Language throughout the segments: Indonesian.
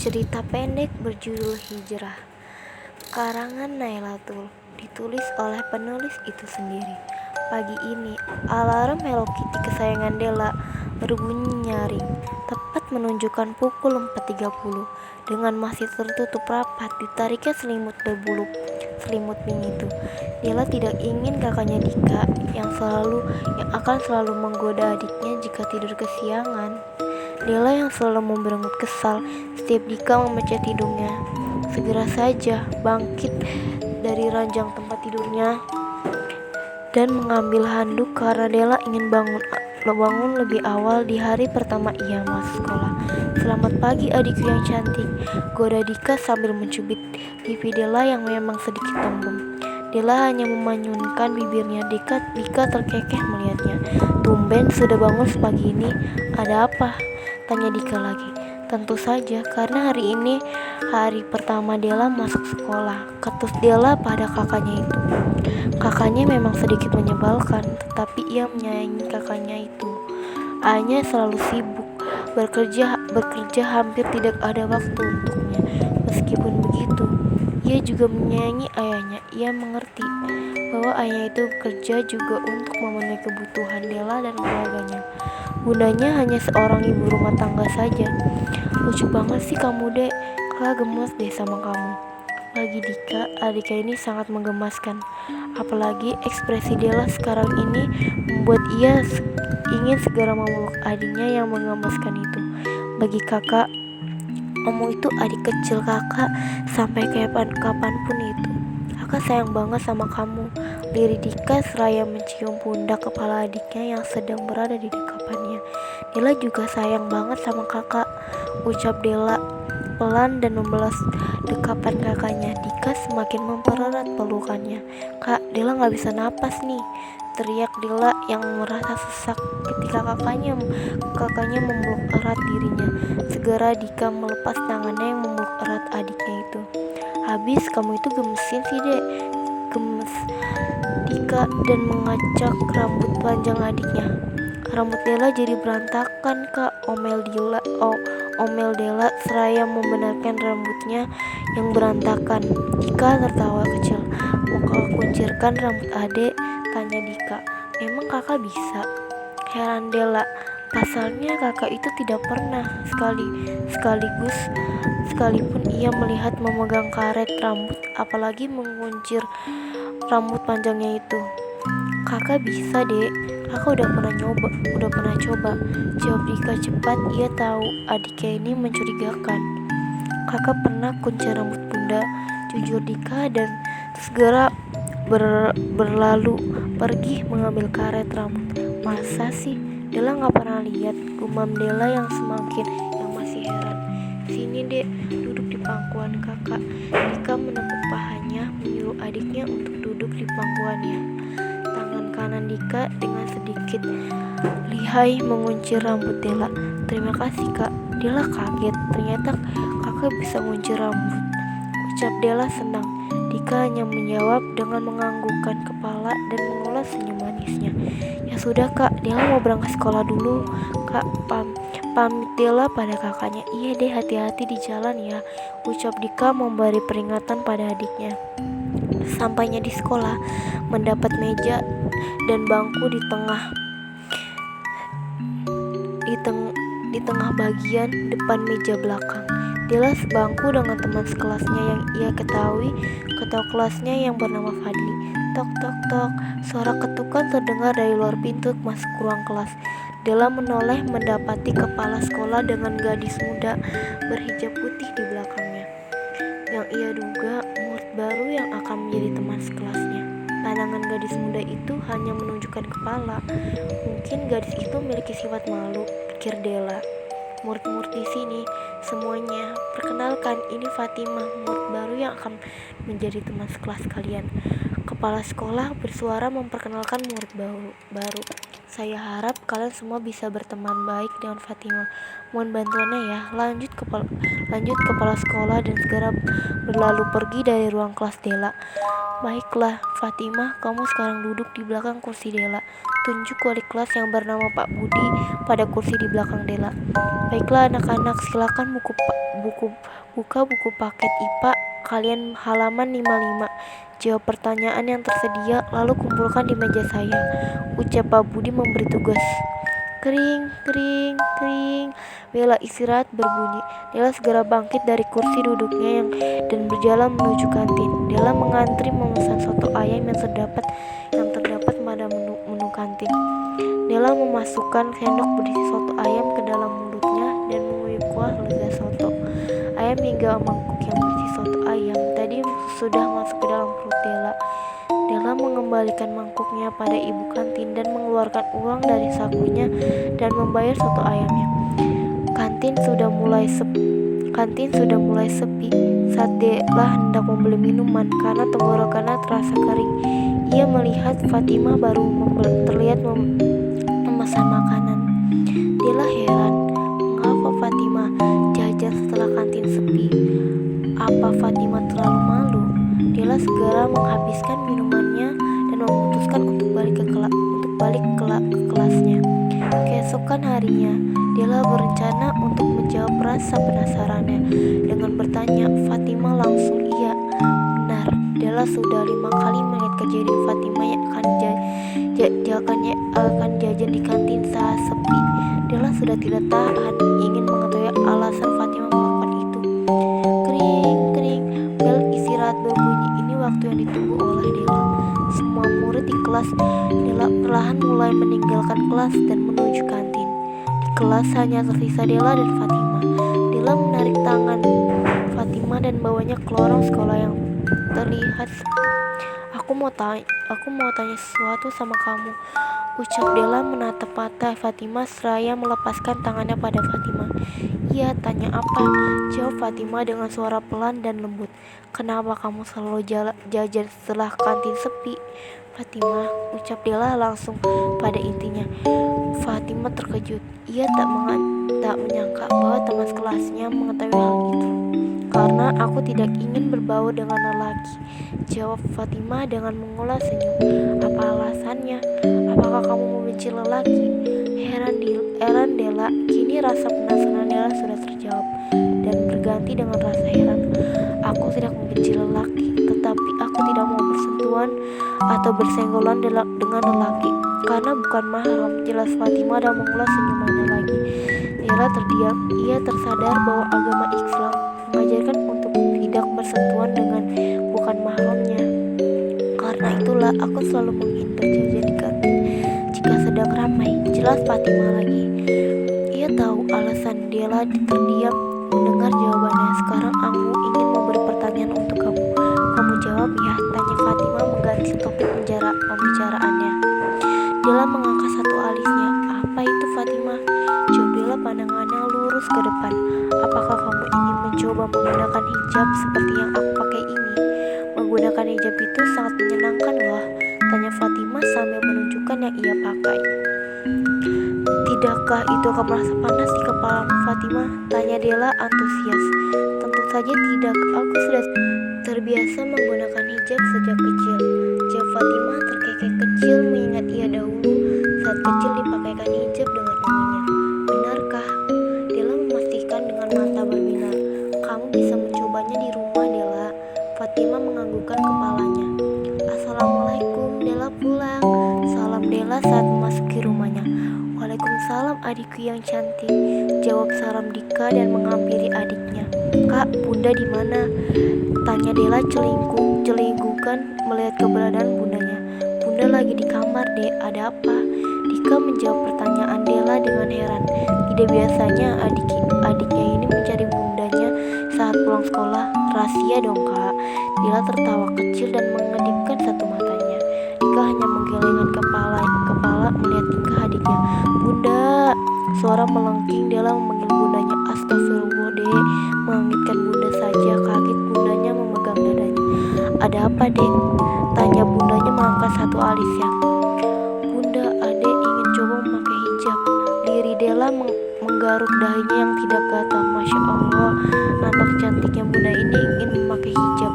Cerita pendek berjudul Hijrah, karangan Nailatul, ditulis oleh penulis itu sendiri. Pagi ini, alarm Hello Kitty kesayangan Della berbunyi nyaring, tepat menunjukkan pukul 4.30. Dengan masih tertutup rapat, ditariknya selimut berbulu selimut pink itu. Della tidak ingin kakaknya Dika yang akan selalu menggoda adiknya jika tidur kesiangan. Della yang selalu memberengut kesal setiap Dika memencet hidungnya, segera saja bangkit dari ranjang tempat tidurnya dan mengambil handuk karena Della ingin bangun lebih awal di hari pertama ia masuk sekolah. "Selamat pagi adikku yang cantik," goda Dika sambil mencubit pipi Della yang memang sedikit tembem. Della hanya memanyunkan bibirnya. Dika terkekeh melihatnya. "Tumben sudah bangun sepagi ini. Ada apa?" tanya Dika lagi. "Tentu saja, karena hari ini hari pertama Della masuk sekolah," ketus Della pada kakaknya itu. Kakaknya memang sedikit menyebalkan, tetapi ia menyayangi kakaknya itu. Ayahnya selalu sibuk bekerja hampir tidak ada waktu untuknya. Meskipun begitu, ia juga menyayangi ayahnya. Ia mengerti bahwa ayahnya itu bekerja juga untuk memenuhi kebutuhan Della dan keluarganya. Bundanya hanya seorang ibu rumah tangga saja. "Lucu banget sih kamu, Dek. Kakak gemes deh sama kamu," bagi Dika. Adiknya ini sangat menggemaskan. Apalagi ekspresi Della sekarang ini membuat ia ingin segera memeluk adiknya yang menggemaskan itu. Bagi kakak, kamu itu adik kecil kakak sampai kapanpun itu. "Kakak sayang banget sama kamu," lirik Dika seraya mencium pundak kepala adiknya yang sedang berada di dekapannya. "Della juga sayang banget sama kakak," ucap Della pelan dan membelas dekapan kakaknya. Dika semakin mempererat pelukannya. "Kak, Della gak bisa napas nih," teriak Della yang merasa sesak ketika kakaknya memeluk erat dirinya. Segera Dika melepas tangannya yang memeluk erat adiknya itu. "Habis kamu itu gemesin sih, Dek," gemes Dika dan mengacak rambut panjang adiknya. "Rambut Della jadi berantakan, Kak," omel Della seraya membenarkan rambutnya yang berantakan. Dika tertawa kecil. "Mau kakak kuncirkan rambut adek?" tanya Dika. "Memang kakak bisa?" heran Della. Pasalnya kakak itu tidak pernah sekalipun ia melihat memegang karet rambut, apalagi menguncir rambut panjangnya itu. "Kakak bisa, Dek. Kakak udah pernah coba," jawab Dika cepat. Ia tahu adiknya ini mencurigakan. "Kakak pernah kuncir rambut bunda," jujur Dika dan segera berlalu pergi mengambil karet rambut. "Masa sih? Della gak pernah lihat," gumam Della yang masih heran. "Sini, Dek, duduk di pangkuan kakak." Dika menepuk pahanya, menyuruh adiknya untuk duduk di pangkuannya. Tangan kanan Dika dengan sedikit lihai menguncir rambut Della. "Terima kasih, Kak." Della kaget. Ternyata kakak bisa menguncir rambut, ucap Della senang. Dika hanya menjawab dengan menganggukkan kepala dan mengulas senyum manisnya. "Ya sudah, Kak. Della mau berangkat sekolah dulu, Kak." Pamit Della pada kakaknya. "Iya deh, hati-hati di jalan ya," ucap Dika memberi peringatan pada adiknya. Sampainya di sekolah, mendapat meja dan bangku di tengah bagian depan meja belakang. Della sebangku dengan teman sekelasnya yang ia ketahui ketua kelasnya yang bernama Fadli. Tok tok tok, suara ketukan terdengar dari luar pintu masuk ruang kelas. Della menoleh mendapati kepala sekolah dengan gadis muda berhijab putih di belakangnya, yang ia duga murid baru yang akan menjadi teman sekelasnya. Pandangan gadis muda itu hanya menunjukkan kepala. Mungkin gadis itu memiliki sifat malu, pikir Della. "Murid-murid di sini semuanya, perkenalkan, ini Fatimah, murid baru yang akan menjadi teman sekelas kalian." Kepala sekolah bersuara memperkenalkan murid baru. Saya harap kalian semua bisa berteman baik dengan Fatima. Mohon bantuannya ya. Lanjut kepala sekolah dan segera berlalu pergi dari ruang kelas Dela. Baiklah, Fatima, kamu sekarang duduk di belakang kursi Dela. Tunjuk wali kelas yang bernama Pak Budi pada kursi di belakang Dela. Baiklah anak-anak, silakan buka buku paket IPA kalian halaman 55. Jawab pertanyaan yang tersedia, lalu kumpulkan di meja saya, ucap Pak Budi memberi tugas. Kering, kering, kering. Bela istirahat berbunyi. Dela segera bangkit dari kursi duduknya dan berjalan menuju kantin. Dela mengantri memesan soto ayam yang terdapat pada menu kantin. Dela memasukkan sendok berisi soto ayam ke dalam mulutnya dan mengunyah kuah lezat soto ayam hingga mangkuk yang berisi soto ayam tadi sudah masuk ke dalam perut Dela. Dela mengembalikan mangkuknya pada ibu kantin dan mengeluarkan uang dari sakunya dan membayar soto ayamnya. Kantin sudah mulai sepi saat Dela hendak membeli minuman karena tenggorokannya terasa kering. Ia melihat Fatima baru terlihat memesan makanan. Dela heran, mengapa Fatima jajan setelah kantin sepi? Apa Fatima terlalu malu? Dela segera menghabiskan minumannya dan memutuskan untuk balik ke kelasnya. Keesokan harinya, Dela berencana untuk menjawab rasa penasarannya dengan bertanya. Fatima langsung iya. Benar, Dela sudah 5 kali melihat kejadian Fatima yang akan jajan di kantin saat sepi. Dela sudah tidak tahan ingin mengetahui alasan Fatima melakukan itu. Kering, kering, bel istirahat berbunyi. Ini waktu yang ditunggu oleh Dela. Semua murid di kelas Dela perlahan mulai meninggalkan kelas dan menuju kantin. Di kelas hanya tersisa Dela dan Fatima. Dela menarik tangan Fatima dan bawanya ke lorong sekolah yang terlihat sepi. Aku mau tanya sesuatu sama kamu, ucap Dela menatap mata Fatima seraya melepaskan tangannya pada Fatima. Iya, tanya apa? Jawab Fatima dengan suara pelan dan lembut. Kenapa kamu selalu jajan setelah kantin sepi? Fatima, ucap Dela langsung pada intinya. Fatima terkejut. Ia tak menyangka bahwa teman kelasnya mengetahui hal itu. Karena aku tidak ingin berbaur dengan lelaki, jawab Fatima dengan mengulas senyum. Apa alasannya? Apakah kamu membenci lelaki? Heran Dela. Kini rasa penasaran Dela sudah terjawab dan berganti dengan rasa heran. Aku tidak membenci lelaki, tetapi aku tidak mau bersentuhan atau bersenggolan dengan lelaki karena bukan mahram, jelas Fatima dan mengulas senyumannya lagi. Dela terdiam. Ia tersadar bahwa agama Islam mengajarkan untuk tidak bersentuhan dengan bukan mahramnya. Karena itulah aku selalu menghindar jajan di kantin jika sedang ramai, jelas Fatima lagi. Ia tahu alasan Dela terdiam mendengar jawabannya. Sekarang aku ingin memberi pertanyaan untuk kamu. Kamu jawab ya, tanya Fatima mengganti topik pembicaraannya. Dela mengangkat satu alisnya. Apa itu Fatima? Jawab Dela pandangannya lurus ke depan. Apakah kamu ingin mencoba menggunakan hijab seperti yang aku pakai ini? Menggunakan hijab itu sangat menyenangkan loh, tanya Fatima sambil menunjukkan yang ia pakai. Tidakkah itu akan merasa panas di kepalamu Fatima? Tanya Dela antusias. Tentu saja tidak, aku sudah terbiasa menggunakan hijab sejak kecil, jawab Fatima terkekeh kecil mengingat ia dahulu saat kecil dipakaikan hijab dengan uminya. Benarkah? Dela memastikan dengan mata berbinar. Kamu bisa mencobanya di rumah Dela. Fatima menganggukkan kepalanya. Assalamualaikum, Dela pulang. Salam Dela saat memasuki rumahnya. Waalaikumsalam adikku yang cantik, jawab Saram Dika dan menghampiri adiknya. Kak, bunda di mana? Tanya Dela celingkukan melihat keberadaan bundanya. Bunda lagi di kamar, Dek. Ada apa? Dika menjawab pertanyaan Dela dengan heran. Tidak biasanya adiknya ini mencari bundanya saat pulang sekolah. Rahasia dong, Kak. Dela tertawa kecil dan mengedipkan satu matanya. Dika hanya menggelengkan kepala melihat tingkah adiknya. Bunda, suara melengking. Dela memanggil bundanya. Astagfirullah, Dek. Menganggitkan bunda saja. Kaget bundanya memegang dadanya. Ada apa, Dek? Tanya bunda menggaruk dahinya yang tidak gatal. Masya Allah, anak cantiknya bunda ini ingin memakai hijab.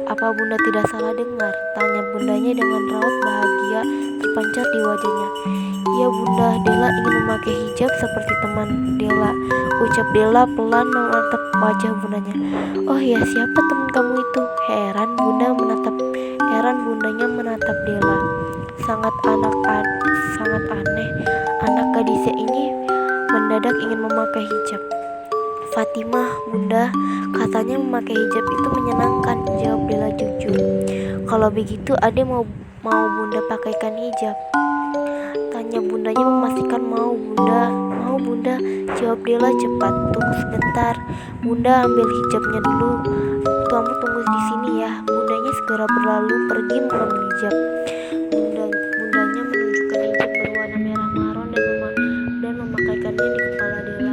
Apa bunda tidak salah dengar? Tanya bundanya dengan raut bahagia terpancar di wajahnya. Ya bunda, Dela ingin memakai hijab seperti teman Dela, ucap Dela pelan menatap wajah bundanya. Oh ya, siapa teman kamu itu? Heran bundanya menatap Dela. Sangat aneh. Anak gadisnya ini mendadak ingin memakai hijab. Fatimah, bunda, katanya memakai hijab itu menyenangkan, jawab Dela jujur. Kalau begitu ade mau bunda pakaikan hijab? Tanya bundanya memastikan mau bunda, jawab Dela cepat. Tunggu sebentar, bunda ambil hijabnya dulu. Kamu tunggu di sini ya. Bundanya segera berlalu pergi mengambil hijab. Bundanya menunjukkan hijab berwarna merah maron dan memakaikannya di kepala Dela.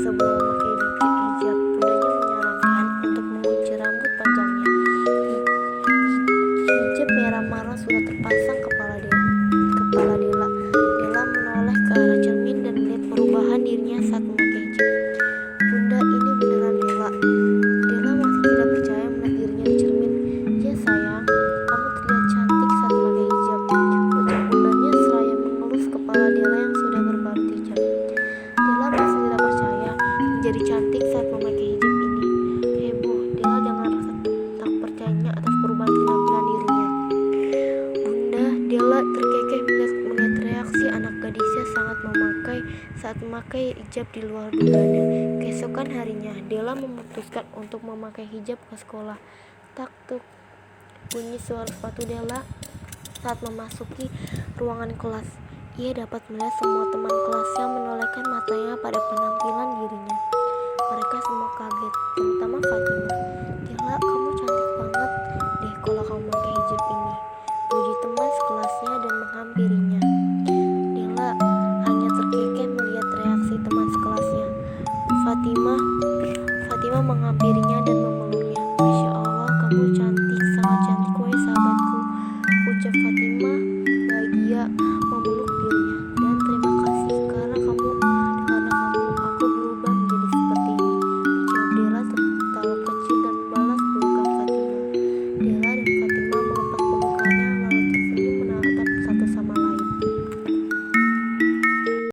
Sebelum memakai hijab, bundanya menyarankan untuk mengunci rambut panjangnya. Hijab merah maron sudah terpasang kepala Dela. Dela menoleh ke arah cermin dan melihat perubahan dirinya saat memakai hijab. Bunda, ini beneran Dela. Dela masih tidak percaya melihat dirinya di cermin. Ya sayang, kamu terlihat cantik saat memakai hijab, ucap bundanya seraya mengelus kepala Dela yang sudah berbalut hijab. Dela masih tidak percaya menjadi cantik saat memakai hijab ini. Heboh Dela dengan rasa tak percayanya atas perubahan penampilan dirinya. Bunda, Dela terkekeh melihat reaksi anak gadisnya saat memakai hijab di luar dugaannya. Keesokan harinya, Dela memutuskan untuk memakai hijab ke sekolah. Tak tuk, bunyi suara sepatu Dela saat memasuki ruangan kelas. Ia dapat melihat semua teman kelasnya menolehkan matanya pada penampilan dirinya. Mereka semua kaget, terutama Fatimah. Dela, kamu cantik banget deh kalau kamu pakai hijab ini, puji teman sekelasnya dan menghampirinya. Dela hanya terkekeh melihat reaksi teman sekelasnya. Fatimah menghampirinya dan memeluknya. Masya Allah, kamu cantik, sangat cantik wahai sahabatku, ucap Fatimah